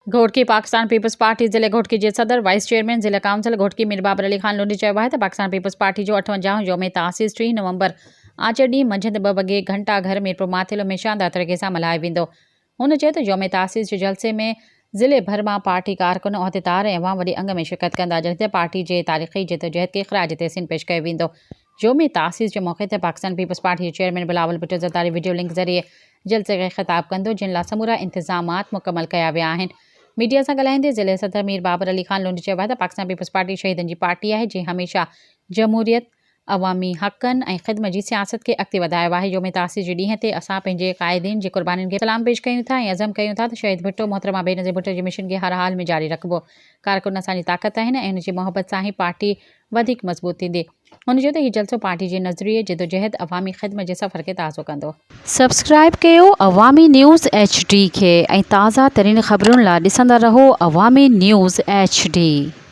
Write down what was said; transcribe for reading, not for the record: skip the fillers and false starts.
Ghotki Pakistan Peoples party ज़िले घोटकी जे सदर wise chairman ज़िला काउंसिल घोटकी मीर बाबर अली खान लुंडी चयो आहे त पाकिस्तान पीपल्स पार्टी जो 58 योम तासीस 3 नवंबर आचर ॾींहुं मंझंदि 2 वॻे घंटा घर मीरपुर माथिल में शानदार तरीक़े सां मल्हायो वेंदो। हुन चयो त योम तासीस जे जलसे में ज़िले भर मां पार्टी कारकुन उहिदेदार ऐं अवाम वॾी अंग में शिरकत कंदा जंहिं ते पार्टी जे तारीख़ी जिदोजहद खे ख़राज तहसीन पेश कयो वेंदो। योम तासीस जे मौक़े ते पाकिस्तान पीपल्स पार्टी जे chairman Bilawal Bhutto Zardari video link ज़रिए जलसे खे ख़िताब कंदो जिन लाइ समूरा इंतज़ामात मुकमल कया विया आहिनि। मीडिया सां ॻाल्हाईंदे ज़िले सदर मीर बाबर अली खान लुंडी चयो आहे त पाकिस्तान पीपल्स पार्टी शहीदनि जी पार्टी आहे जंहिं हमेशह जमहूरियत अवामी हक़नि ऐं ख़िदमत जी सियासत खे अॻिते वधायो आहे। योम तासीस जे ॾींहं ते असां पंहिंजे क़ाइदीन जी क़ुर्बानीनि खे सलाम पेश कयूं था ऐं अज़म कयूं था त शहीद भुट्टो मोहतरमा बेनज़ीर भुट्टो जी मिशन खे हर हाल में जारी रखिबो। कारकुन असांजी ताक़त आहिनि ऐं हुनजी मोहबत सां ई पार्टी वधीक मज़बूत थींदी। हुन चयो त हीउ जलसो पार्टी जे नज़रिए जिदोजहद अवामी ख़िदमत जे सफ़र खे ताज़ो कंदो। सब्सक्राइब कयो अवामी न्यूज़ HD खे ऐं ताज़ा तरीन ख़बरुनि लाइ ॾिसंदा रहो अवामी न्यूज़ HD।